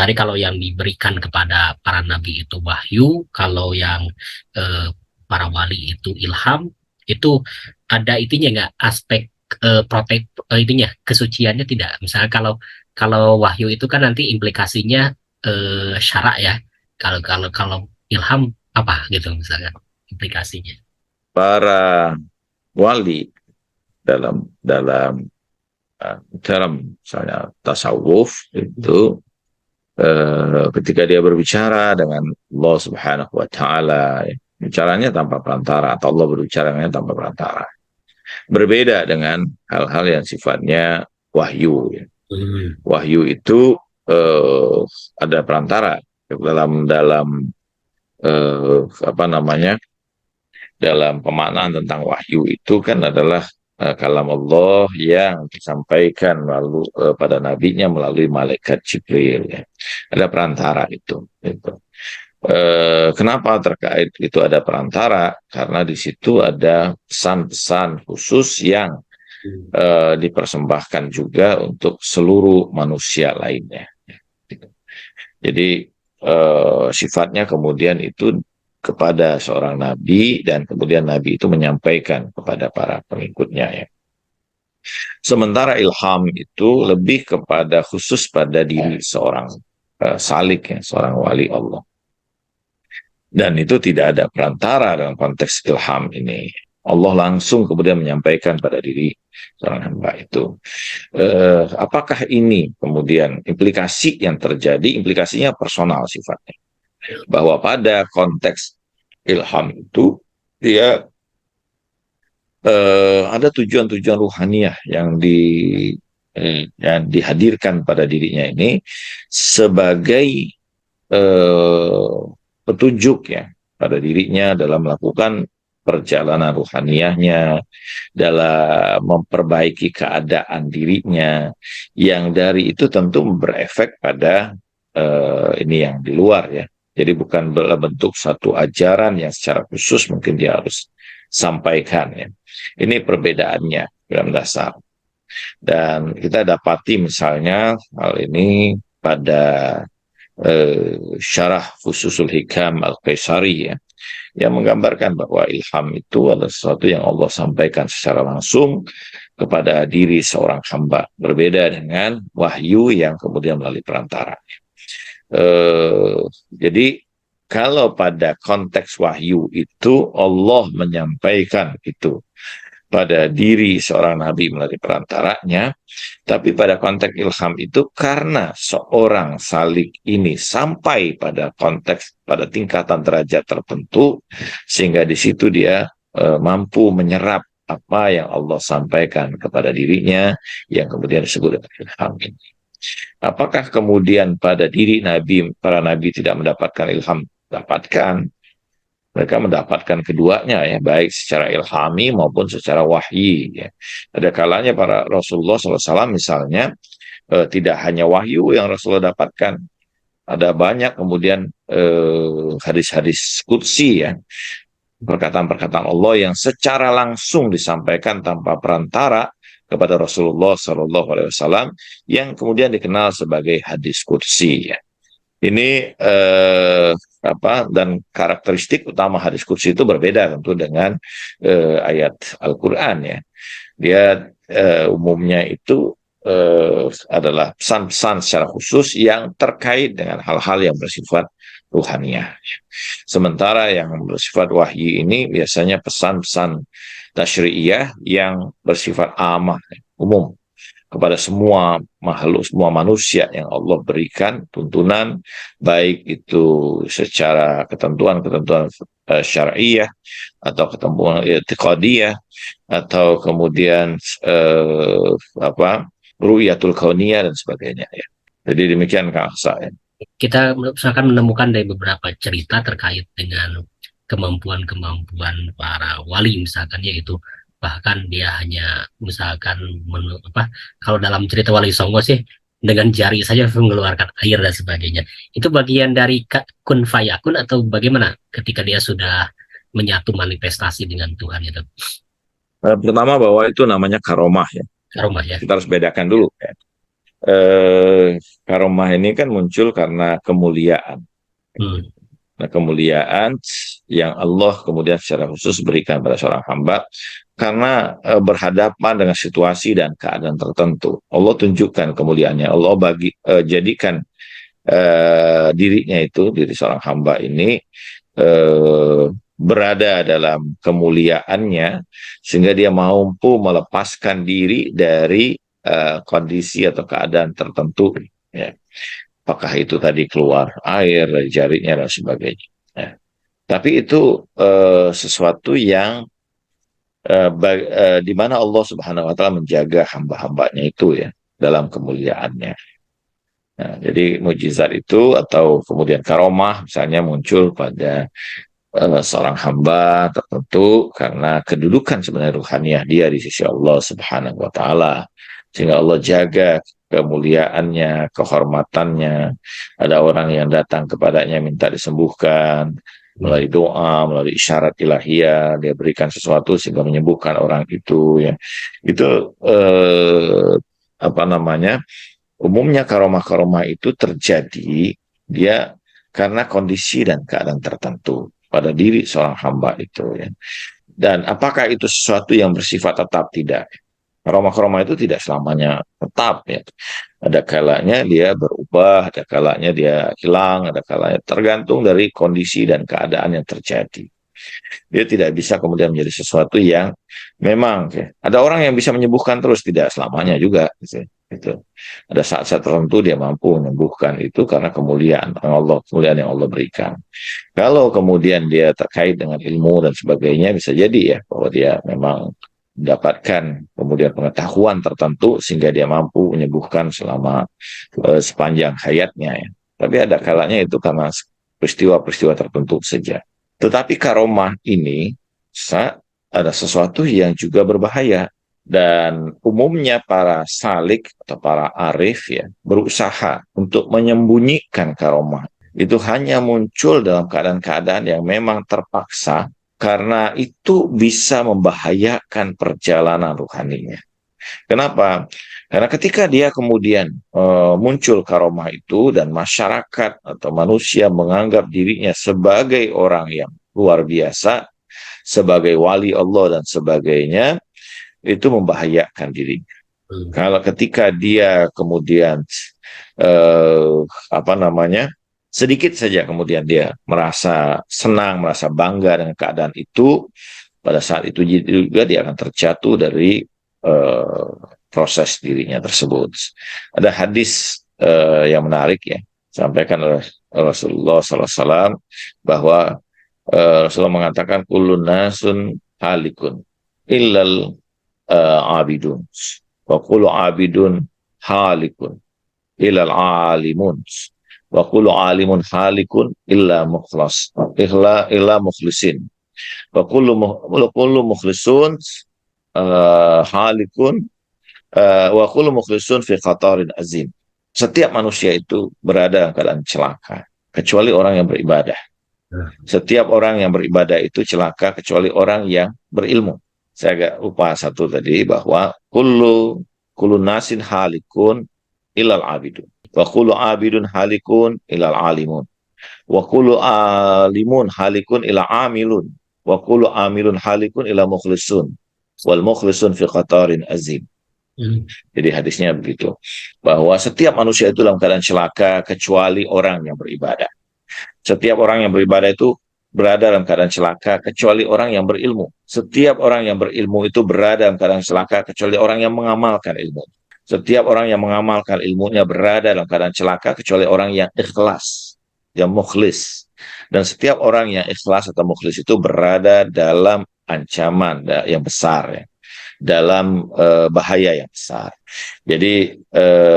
tadi kalau yang diberikan kepada para nabi itu wahyu, kalau yang eh, para wali itu ilham, itu ada itunya nggak aspek itunya kesuciannya tidak? Misalnya kalau wahyu itu kan nanti implikasinya syarak ya. Kalau ilham apa gitu misalnya implikasinya. Para wali dalam misalnya tasawuf itu, ketika dia berbicara dengan Allah Subhanahu wa taala, ya, bicaranya tanpa perantara, atau Allah berbicara dengannya tanpa perantara. Berbeda dengan hal-hal yang sifatnya wahyu, ya. Hmm. Wahyu itu eh, ada perantara dalam dalam apa namanya, dalam pemaknaan tentang wahyu itu kan adalah kalam Allah yang disampaikan melalui pada nabinya melalui malaikat Jibril, ya. Ada perantara itu, gitu. Kenapa terkait itu ada perantara? Karena di situ ada pesan-pesan khusus yang dipersembahkan juga untuk seluruh manusia lainnya. Jadi sifatnya kemudian itu kepada seorang nabi, dan kemudian nabi itu menyampaikan kepada para pengikutnya, ya. Sementara ilham itu lebih kepada khusus pada diri seorang salik, ya, seorang wali Allah. Dan itu tidak ada perantara dalam konteks ilham ini. Allah langsung kemudian menyampaikan pada diri seorang hamba itu. Apakah ini kemudian implikasi yang terjadi, implikasinya personal sifatnya. Bahwa pada konteks ilham itu, dia ada tujuan-tujuan ruhaniah yang dihadirkan pada dirinya ini sebagai eh, petunjuk, ya, pada dirinya dalam melakukan perjalanan ruhaniyahnya, dalam memperbaiki keadaan dirinya, yang dari itu tentu berefek pada ini yang di luar, ya. Jadi bukan dalam bentuk satu ajaran yang secara khusus mungkin dia harus sampaikan, ya. Ini perbedaannya dalam dasar. Dan kita dapati misalnya hal ini pada syarah Fususul Hikam Al-Qaisari, ya, yang menggambarkan bahwa ilham itu adalah sesuatu yang Allah sampaikan secara langsung kepada diri seorang hamba, berbeda dengan wahyu yang kemudian melalui perantara. Jadi kalau pada konteks wahyu itu Allah menyampaikan itu pada diri seorang nabi melalui perantaranya, tapi pada konteks ilham itu karena seorang salik ini sampai pada konteks, pada tingkatan derajat tertentu, sehingga di situ dia mampu menyerap apa yang Allah sampaikan kepada dirinya, yang kemudian disebut dengan ilham ini. Apakah kemudian pada diri nabi, para nabi tidak mendapatkan ilham? Dapatkan. Mereka mendapatkan keduanya, ya, baik secara ilhami maupun secara wahyi, ya. Ada kalanya para Rasulullah SAW misalnya tidak hanya wahyu yang Rasulullah dapatkan, ada banyak kemudian hadis-hadis qudsi, ya, perkataan-perkataan Allah yang secara langsung disampaikan tanpa perantara kepada Rasulullah SAW, yang kemudian dikenal sebagai hadis qudsi, ya. Ini dan karakteristik utama hadis qudsi itu berbeda tentu dengan ayat Al-Quran, ya. Dia umumnya itu adalah pesan-pesan secara khusus yang terkait dengan hal-hal yang bersifat ruhaniah. Sementara yang bersifat wahyu ini biasanya pesan-pesan tasyri'iyah yang bersifat amah, umum, kepada semua makhluk, semua manusia yang Allah berikan tuntunan, baik itu secara ketentuan-ketentuan syariah, atau ketentuan i'tiqadiyah, atau kemudian ru'yatul kauniyah dan sebagainya, ya. Jadi demikian Kang Aksa, ya. Kita misalkan menemukan dari beberapa cerita terkait dengan kemampuan-kemampuan para wali misalkan yaitu bahkan dia hanya misalkan kalau dalam cerita Wali Songo sih dengan jari saja mengeluarkan air dan sebagainya. Itu bagian dari kun fayakun atau bagaimana ketika dia sudah menyatu manifestasi dengan Tuhan itu? Pertama bahwa itu namanya karomah, ya. Karomah ya. Kita harus bedakan dulu, ya. karomah ini kan muncul karena kemuliaan. Hmm. Nah, kemuliaan yang Allah kemudian secara khusus berikan pada seorang hamba karena berhadapan dengan situasi dan keadaan tertentu. Allah tunjukkan kemuliaannya. Allah jadikan dirinya itu, diri seorang hamba ini eh, berada dalam kemuliaannya sehingga dia mampu melepaskan diri dari kondisi atau keadaan tertentu. Ya. Apakah itu tadi keluar air dari jarinya dan sebagainya. Ya. Tapi itu sesuatu yang di mana Allah Subhanahu Wa Taala menjaga hamba-hambanya itu ya dalam kemuliaannya. Nah, jadi mujizat itu atau kemudian karomah misalnya muncul pada seorang hamba tertentu karena kedudukan sebenarnya ruhaniah dia di sisi Allah Subhanahu Wa Taala, sehingga Allah jaga kemuliaannya, kehormatannya. Ada orang yang datang kepadanya minta disembuhkan Hmm. melalui doa, melalui isyarat ilahiyah, dia berikan sesuatu sehingga menyembuhkan orang itu ya. Itu apa namanya? Umumnya karomah-karomah itu terjadi dia karena kondisi dan keadaan tertentu pada diri seorang hamba itu ya. Dan apakah itu sesuatu yang bersifat tetap? Tidak. Karomah-karomah itu tidak selamanya tetap ya. Ada kalanya dia berubah, ada kalanya dia hilang, ada kalanya tergantung dari kondisi dan keadaan yang terjadi. Dia tidak bisa kemudian menjadi sesuatu yang memang ya. Ada orang yang bisa menyembuhkan terus, tidak selamanya juga gitu. Gitu. Ada saat-saat tertentu dia mampu menyembuhkan itu karena kemuliaan Allah, kemuliaan yang Allah berikan. Kalau kemudian dia terkait dengan ilmu dan sebagainya, bisa jadi ya bahwa dia memang mendapatkan kemudian pengetahuan tertentu sehingga dia mampu menyembuhkan selama sepanjang hayatnya ya. Tapi ada kalanya itu karena peristiwa-peristiwa tertentu saja. Tetapi karomah ini ada sesuatu yang juga berbahaya. Dan umumnya para salik atau para arif ya berusaha untuk menyembunyikan karomah. Itu hanya muncul dalam keadaan-keadaan yang memang terpaksa karena itu bisa membahayakan perjalanan ruhaninya. Kenapa? Karena ketika dia kemudian muncul karomah itu dan masyarakat atau manusia menganggap dirinya sebagai orang yang luar biasa, sebagai wali Allah dan sebagainya, itu membahayakan dirinya. Hmm. Kalau ketika dia kemudian eh, apa namanya sedikit saja kemudian dia merasa senang, merasa bangga dengan keadaan itu, pada saat itu juga dia akan terjatuh dari eh, proses dirinya tersebut. Ada hadis yang menarik ya, sampaikan oleh Rasulullah SAW bahwa Rasulullah mengatakan kulun nasun halikun illal abidun wa kullu abidun halikun illal alimun wa kullu alimun halikun illa mukhlisin wa kullu mukhlisun halikun wa kullu mukhlisun fi khatarin azim. Setiap manusia itu berada dalam keadaan celaka kecuali orang yang beribadah. Nah. Setiap orang yang beribadah itu celaka kecuali orang yang berilmu. Saya agak lupa satu tadi bahwa kullu nasin halikun ilal abidun wa kullu abidun halikun ilal alimun wa kullu alimun halikun ila amilun wa kullu amilun halikun ila mukhlisun wal mukhlisun fi qatarin azim. Hmm. Jadi hadisnya begitu bahwa setiap manusia itu dalam keadaan celaka kecuali orang yang beribadah. Setiap orang yang beribadah itu berada dalam keadaan celaka kecuali orang yang berilmu. Setiap orang yang berilmu itu berada dalam keadaan celaka kecuali orang yang mengamalkan ilmu. Setiap orang yang mengamalkan ilmunya berada dalam keadaan celaka kecuali orang yang ikhlas, yang mukhlis. Dan setiap orang yang ikhlas atau mukhlis itu berada dalam ancaman yang besar ya, dalam bahaya yang besar. Jadi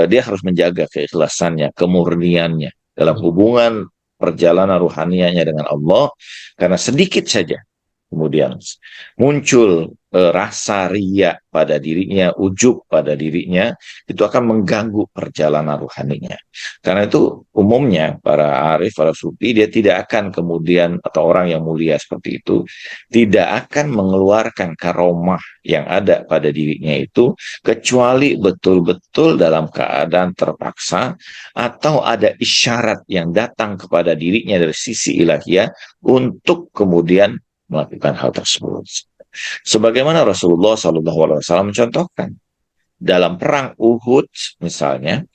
dia harus menjaga keikhlasannya, kemurniannya dalam hubungan perjalanan ruhanianya dengan Allah, karena sedikit saja kemudian muncul rasa riya pada dirinya, ujub pada dirinya, itu akan mengganggu perjalanan rohaninya. Karena itu umumnya para arif, para sufi, dia tidak akan kemudian, atau orang yang mulia seperti itu, tidak akan mengeluarkan karomah yang ada pada dirinya itu, kecuali betul-betul dalam keadaan terpaksa, atau ada isyarat yang datang kepada dirinya dari sisi ilahiyah untuk kemudian melakukan hal tersebut. Sebagaimana Rasulullah SAW mencontohkan dalam perang Uhud misalnya,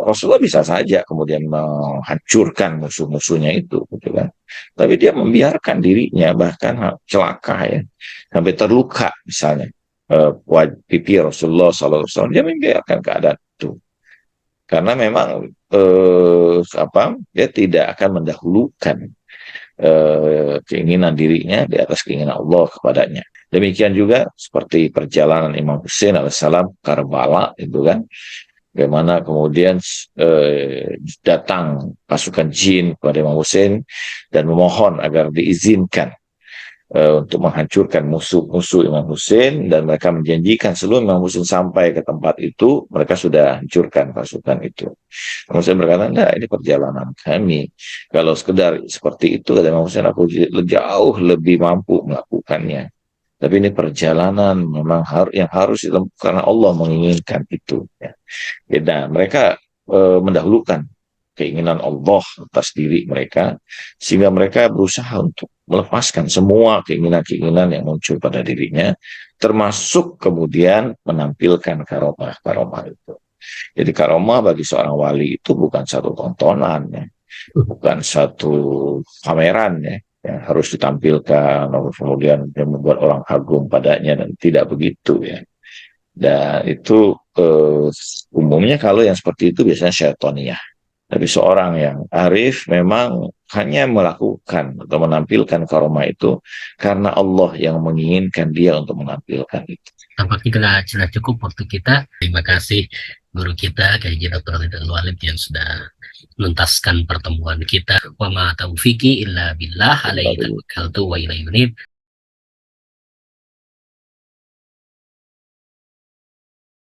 Rasulullah bisa saja kemudian menghancurkan musuh-musuhnya itu, gitu kan. Tapi dia membiarkan dirinya bahkan celaka ya, sampai terluka misalnya. Pipi Rasulullah SAW, dia membiarkan keadaan itu karena memang dia tidak akan mendahulukan keinginan dirinya di atas keinginan Allah kepadanya. Demikian juga seperti perjalanan Imam Hussein alaihissalam ke Karbala itu kan, bagaimana kemudian datang pasukan jin kepada Imam Hussein dan memohon agar diizinkan untuk menghancurkan musuh-musuh Imam Hussein, dan mereka menjanjikan sebelum Imam Hussein sampai ke tempat itu mereka sudah hancurkan pasukan itu. Imam Hussein berkata, enggak, ini perjalanan kami. Kalau sekedar seperti itu, kata Imam Hussein, aku jauh lebih mampu melakukannya. Tapi ini perjalanan memang yang harus ditempuh karena Allah menginginkan itu. Ya. Nah, mereka mendahulukan keinginan Allah atas diri mereka, sehingga mereka berusaha untuk melepaskan semua keinginan-keinginan yang muncul pada dirinya, termasuk kemudian menampilkan karomah-karomah itu. Jadi karomah bagi seorang wali itu bukan satu tontonan, ya, bukan satu pameran ya, yang harus ditampilkan, kemudian yang membuat orang kagum padanya, dan tidak begitu ya. Dan itu umumnya kalau yang seperti itu biasanya syaitoniyah. Tapi seorang yang arif memang hanya melakukan atau menampilkan karomah itu karena Allah yang menginginkan dia untuk menampilkan itu. Tampaknya sudah cukup waktu kita. Terima kasih guru kita, Kiai Dr. Ridwan Walid, yang sudah menuntaskan pertemuan kita. Wa ma taufiqi illa billah, alaihi tawakkaltu wa ilaihi unib.